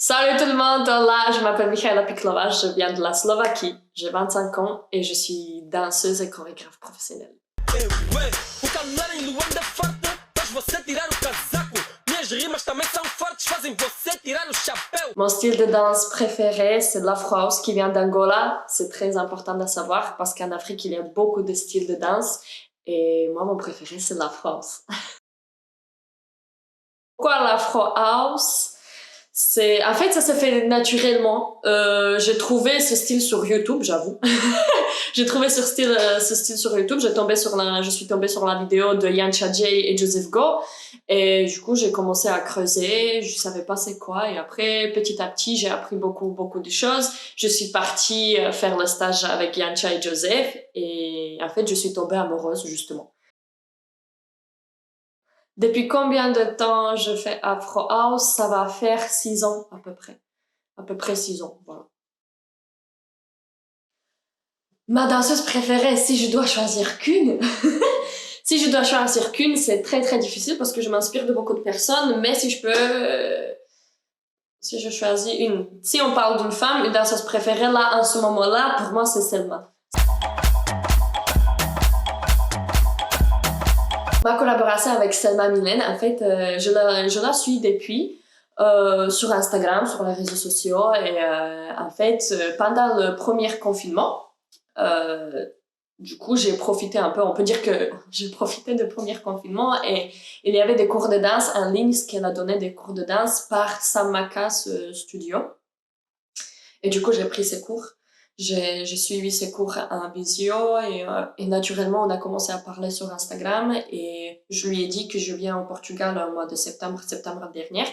Salut tout le monde, là je m'appelle Michaela Piklova, je viens de la Slovaquie, j'ai 25 ans et je suis danseuse et chorégraphe professionnelle. Mon style de danse préféré, c'est l'Afro House qui vient d'Angola. C'est très important de savoir parce qu'en Afrique, il y a beaucoup de styles de danse et moi, mon préféré, c'est l'Afro House. Pourquoi l'Afro House? En fait, ça s'est fait naturellement. J'ai trouvé ce style sur YouTube, j'avoue. J'ai trouvé ce style sur YouTube. Je suis tombée sur la vidéo de Yancha Jay et Joseph Go. Et du coup, j'ai commencé à creuser. Je savais pas c'est quoi. Et après, petit à petit, j'ai appris beaucoup de choses. Je suis partie faire le stage avec Yancha et Joseph. Et en fait, je suis tombée amoureuse, justement. Depuis combien de temps je fais Afro House? Ça va faire 6 ans à peu près. À peu près 6 ans, voilà. Ma danseuse préférée, si je dois choisir qu'une, si je dois choisir qu'une, c'est très difficile parce que je m'inspire de beaucoup de personnes, mais si je peux, si je choisis une, si on parle d'une femme, une danseuse préférée, là, en ce moment-là, pour moi, c'est Selma. Ma collaboration avec Selma Mylène, en fait, je la suis depuis sur Instagram, sur les réseaux sociaux, et en fait, pendant le premier confinement, du coup, j'ai profité un peu, on peut dire que j'ai profité du premier confinement et il y avait des cours de danse en ligne, ce qu'elle a donné des cours de danse par Samakas Studio. Et du coup, j'ai pris ces cours. J'ai suivi ces cours en visio et naturellement, on a commencé à parler sur Instagram et je lui ai dit que je viens au Portugal au mois de septembre dernier.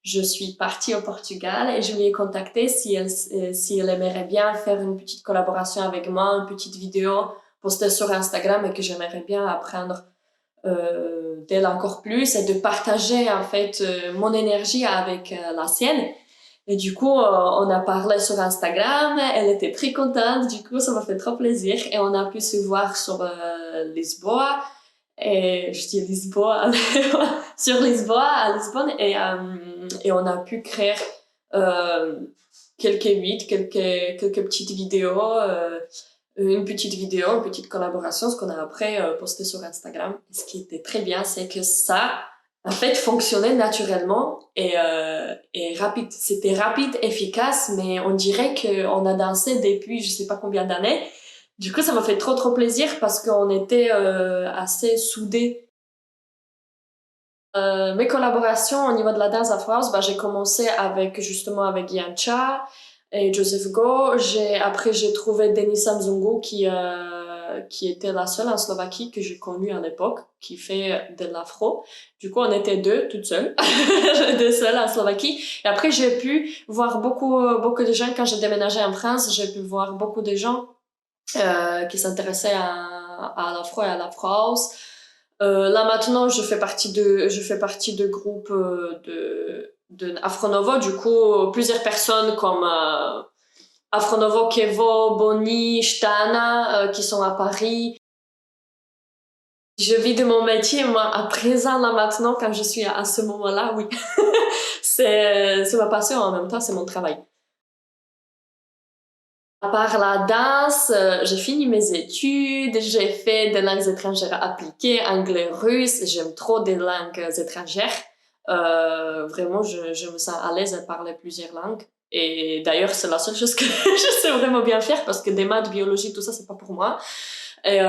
Je suis partie au Portugal et je lui ai contacté si elle aimerait bien faire une petite collaboration avec moi, une petite vidéo postée sur Instagram et que j'aimerais bien apprendre d'elle encore plus et de partager en fait mon énergie avec la sienne. Et du coup, on a parlé sur Instagram, elle était très contente, du coup, ça m'a fait trop plaisir. Et on a pu se voir sur Lisboa, et je dis Lisboa, sur Lisboa, à Lisbonne, et on a pu créer quelques petites vidéos, une petite collaboration, ce qu'on a après posté sur Instagram. Et ce qui était très bien, c'est que ça, en fait, fonctionnait naturellement et rapide. C'était rapide, efficace, mais on dirait qu'on a dansé depuis je sais pas combien d'années. Du coup, ça m'a fait trop plaisir parce qu'on était assez soudés. Mes collaborations au niveau de la danse Afro House, j'ai commencé justement avec Yancha et Joseph Go. Après, j'ai trouvé Denisa Mzungu qui était la seule en Slovaquie que j'ai connue à l'époque, qui fait de l'afro. Du coup, on était deux, toutes seules, deux seules en Slovaquie. Et après, j'ai pu voir beaucoup de gens, quand j'ai déménagé en France, j'ai pu voir beaucoup de gens qui s'intéressaient à l'afro et à l'afro house. Là maintenant, je fais partie de groupes de Afronovo. Du coup, plusieurs personnes comme Afronovo, Kevo, Bonnie, Stana, qui sont à Paris. Je vis de mon métier, moi, à présent, là maintenant, quand je suis à ce moment-là, oui. C'est ma passion en même temps, c'est mon travail. À part la danse, j'ai fini mes études, j'ai fait des langues étrangères appliquées, anglais, russe, j'aime trop des langues étrangères. Vraiment, je me sens à l'aise à parler plusieurs langues. Et d'ailleurs, c'est la seule chose que je sais vraiment bien faire parce que des maths, biologie, tout ça, c'est pas pour moi. Et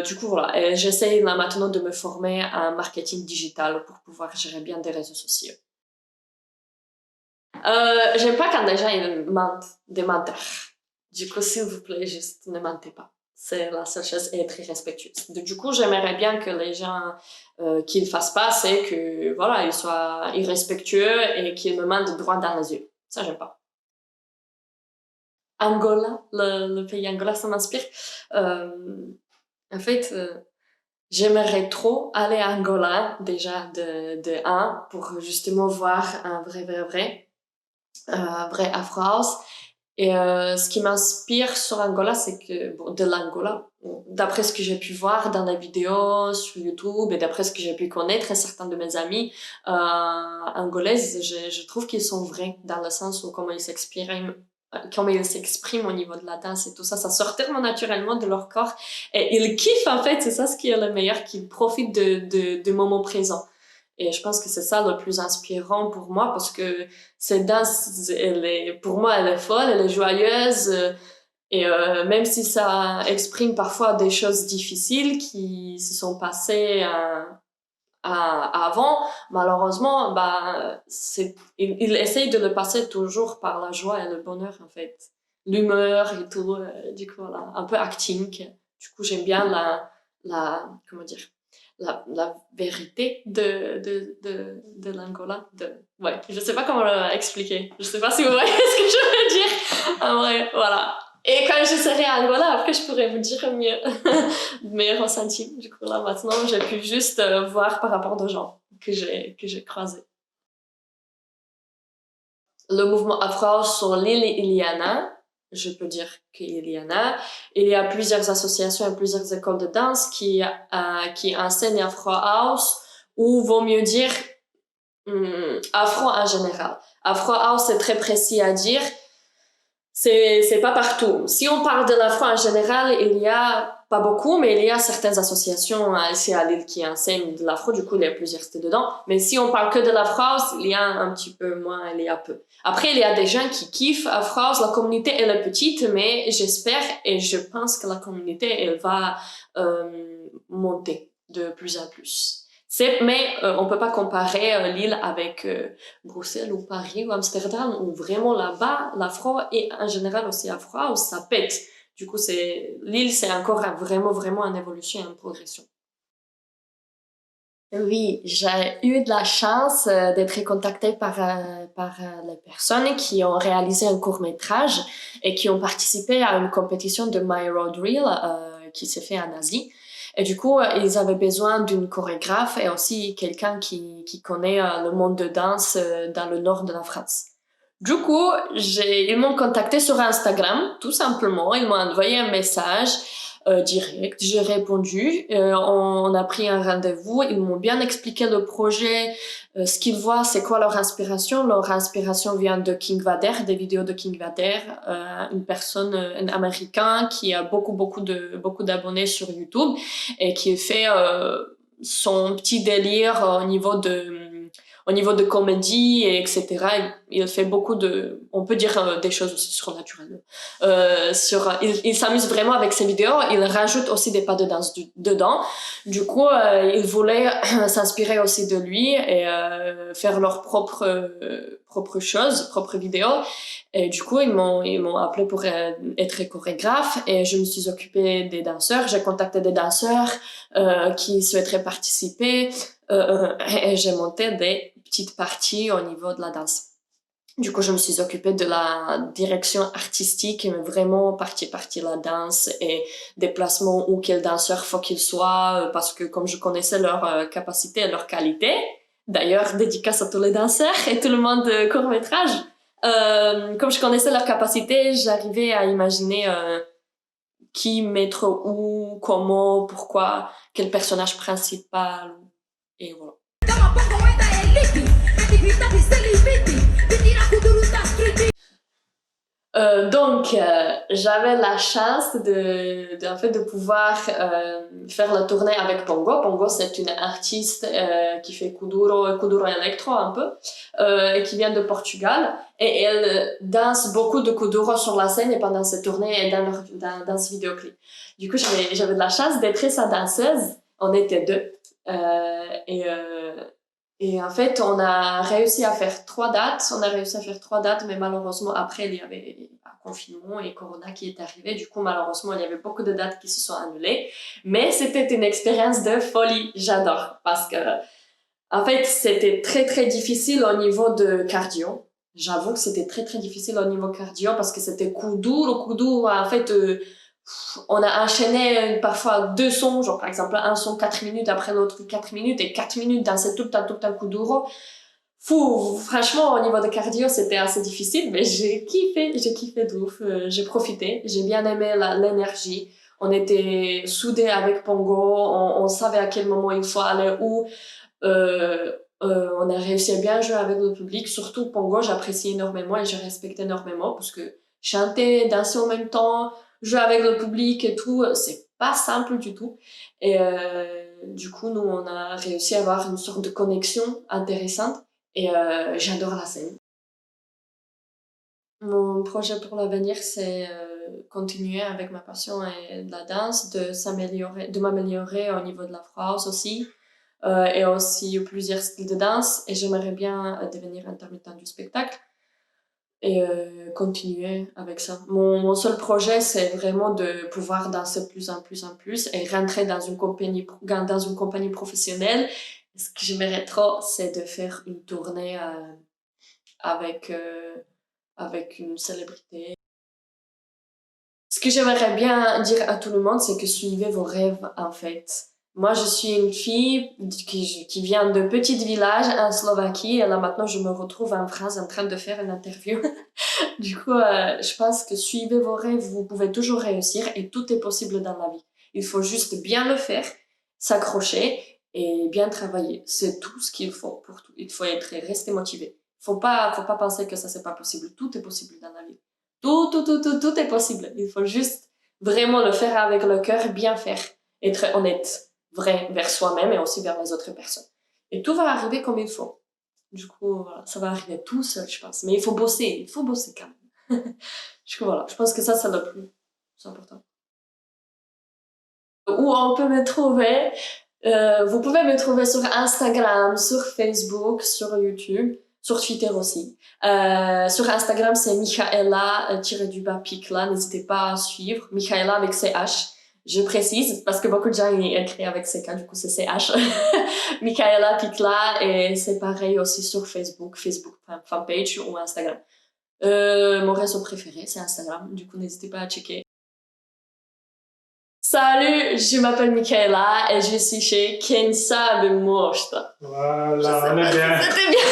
du coup, voilà. Et j'essaye là maintenant de me former en marketing digital pour pouvoir gérer bien des réseaux sociaux. J'aime pas quand les gens ils mentent, des menteurs. Du coup, s'il vous plaît, juste ne mentez pas. C'est la seule chose et être respectueuse. Du coup, j'aimerais bien que les gens qu'ils fassent pas, c'est que voilà, ils soient irrespectueux et qu'ils me mentent droit dans les yeux. Ça, j'aime pas. Angola, le pays Angola, ça m'inspire. En fait, j'aimerais trop aller à Angola déjà de un pour justement voir un vrai Afro House. Et ce qui m'inspire sur Angola, c'est que, bon, de l'Angola, d'après ce que j'ai pu voir dans les vidéos sur YouTube et d'après ce que j'ai pu connaître certains de mes amis angolaises, je trouve qu'ils sont vrais dans le sens où comment ils s'expriment au niveau de la danse et tout ça, ça sort tellement naturellement de leur corps et ils kiffent en fait, c'est ça ce qui est le meilleur, qu'ils profitent du moment présent. Et je pense que c'est ça le plus inspirant pour moi parce que cette danse, pour moi, elle est folle, elle est joyeuse. Et même si ça exprime parfois des choses difficiles qui se sont passées avant, malheureusement, il essaye de le passer toujours par la joie et le bonheur, en fait. L'humeur et tout, du coup, voilà, un peu acting. Du coup, j'aime bien comment dire, la vérité de l'Angola. Ouais, je sais pas comment expliquer. Je sais pas si vous voyez ce que je veux dire. En vrai, voilà. Et quand je serai à Angola, après, je pourrais vous dire mieux mes ressentis. Du coup, là, maintenant, j'ai pu juste voir par rapport aux gens que j'ai croisés. Le mouvement Afro House sur l'île, il y en a. Je peux dire qu'il y en a. Il y a plusieurs associations et plusieurs écoles de danse qui enseignent Afro House, ou vaut mieux dire Afro en général. Afro House, c'est très précis à dire. C'est pas partout. Si on parle de l'afro en général, il y a pas beaucoup, mais il y a certaines associations ici à Lille qui enseignent de l'afro, du coup il y a plusieurs styles dedans. Mais si on parle que de l'afro house, il y a un petit peu moins, il y a peu. Après, il y a des gens qui kiffent afro house, la communauté elle est petite, mais j'espère et je pense que la communauté elle va monter de plus en plus. Mais on peut pas comparer Lille avec Bruxelles ou Paris ou Amsterdam, où vraiment là-bas, l'afro et en général aussi afro house, ça pète. Du coup, Lille, c'est encore vraiment en évolution et en progression. Oui, j'ai eu de la chance d'être contactée par les personnes qui ont réalisé un court-métrage et qui ont participé à une compétition de My Road Reel qui s'est fait en Asie. Et du coup, ils avaient besoin d'une chorégraphe et aussi quelqu'un qui connaît le monde de danse dans le nord de la France. Du coup, ils m'ont contacté sur Instagram, tout simplement. Ils m'ont envoyé un message direct. J'ai répondu. On a pris un rendez-vous. Ils m'ont bien expliqué le projet, ce qu'ils voient, c'est quoi leur inspiration. Leur inspiration vient de King Vader, des vidéos de King Vader, une personne, un Américain qui a beaucoup d'abonnés sur YouTube et qui fait son petit délire au niveau de comédie, et etc. Il fait on peut dire des choses aussi surnaturelles. Il s'amuse vraiment avec ses vidéos. Il rajoute aussi des pas de danse dedans. Du coup, il voulait s'inspirer aussi de lui et faire leurs propres choses, propres vidéos. Et du coup, ils m'ont appelé pour être chorégraphe et je me suis occupée des danseurs. J'ai contacté des danseurs qui souhaiteraient participer et j'ai monté des petites parties au niveau de la danse. Du coup, je me suis occupée de la direction artistique, mais vraiment partie la danse et des placements où quel danseur faut qu'il soit, parce que comme je connaissais leur capacité et leur qualité, d'ailleurs, dédicace à tous les danseurs et tout le monde de court-métrage, comme je connaissais leur capacité, j'arrivais à imaginer qui mettre où, comment, pourquoi, quel personnage principal, et voilà. J'avais la chance en fait, de pouvoir faire la tournée avec Pongo. Pongo, c'est une artiste qui fait Kuduro Electro un peu, qui vient de Portugal. Et elle danse beaucoup de Kuduro sur la scène et pendant cette tournée et dans ce vidéoclip. Du coup, j'avais de la chance d'être sa danseuse. On était deux. Et en fait, on a réussi à faire 3 dates. Mais malheureusement, après, il y avait un confinement et Corona qui est arrivé. Du coup, malheureusement, il y avait beaucoup de dates qui se sont annulées. Mais c'était une expérience de folie. J'adore. Parce que, en fait, c'était très difficile au niveau de cardio. J'avoue que c'était très difficile au niveau cardio parce que c'était coup dur. En fait, on a enchaîné parfois 2 sons, genre par exemple un son 4 minutes après l'autre 4 minutes et 4 minutes dans ce tout un coup d'euro. Franchement, au niveau de cardio, c'était assez difficile, mais j'ai kiffé de ouf. J'ai profité, j'ai bien aimé l'énergie. On était soudés avec Pongo, on savait à quel moment il faut aller où. On a réussi à bien jouer avec le public, surtout Pongo, j'apprécie énormément et je respecte énormément parce que chanter, danser en même temps, jouer avec le public et tout, c'est pas simple du tout. Et du coup, nous, on a réussi à avoir une sorte de connexion intéressante et j'adore la scène. Mon projet pour l'avenir, c'est continuer avec ma passion et de la danse, de m'améliorer au niveau de la phrase aussi, et aussi plusieurs styles de danse. Et j'aimerais bien devenir intermittent du spectacle et continuer avec ça. Mon seul projet, c'est vraiment de pouvoir danser plus en plus en plus et rentrer dans une compagnie professionnelle. Ce que j'aimerais trop, c'est de faire une tournée avec, avec une célébrité. Ce que j'aimerais bien dire à tout le monde, c'est que suivez vos rêves, en fait. Moi, je suis une fille qui vient de petit village en Slovaquie, et là, maintenant, je me retrouve en France en train de faire une interview. Du coup, je pense que suivez vos rêves, vous pouvez toujours réussir, et tout est possible dans la vie. Il faut juste bien le faire, s'accrocher, et bien travailler. C'est tout ce qu'il faut pour tout. Il faut rester motivé. Faut pas penser que ça, c'est pas possible. Tout est possible dans la vie. Tout est possible. Il faut juste vraiment le faire avec le cœur, bien faire, être honnête, vrai vers soi-même et aussi vers les autres personnes. Et tout va arriver comme il faut. Du coup, voilà, ça va arriver tout seul, je pense. Mais il faut bosser quand même. Du coup, voilà, je pense que ça, c'est le plus important. Où on peut me trouver, vous pouvez me trouver sur Instagram, sur Facebook, sur YouTube, sur Twitter aussi. Sur Instagram, c'est Michaela-Pikla. N'hésitez pas à suivre. Michaela avec CH. Je précise parce que beaucoup de gens y écrivent avec CK, du coup c'est CH. Michaela Pikla et c'est pareil aussi sur Facebook fanpage ou Instagram. Mon réseau préféré, c'est Instagram. Du coup, n'hésitez pas à checker. Salut, je m'appelle Michaela et je suis chez Quem Sabe Mostra. Voilà, on est bien. C'était bien.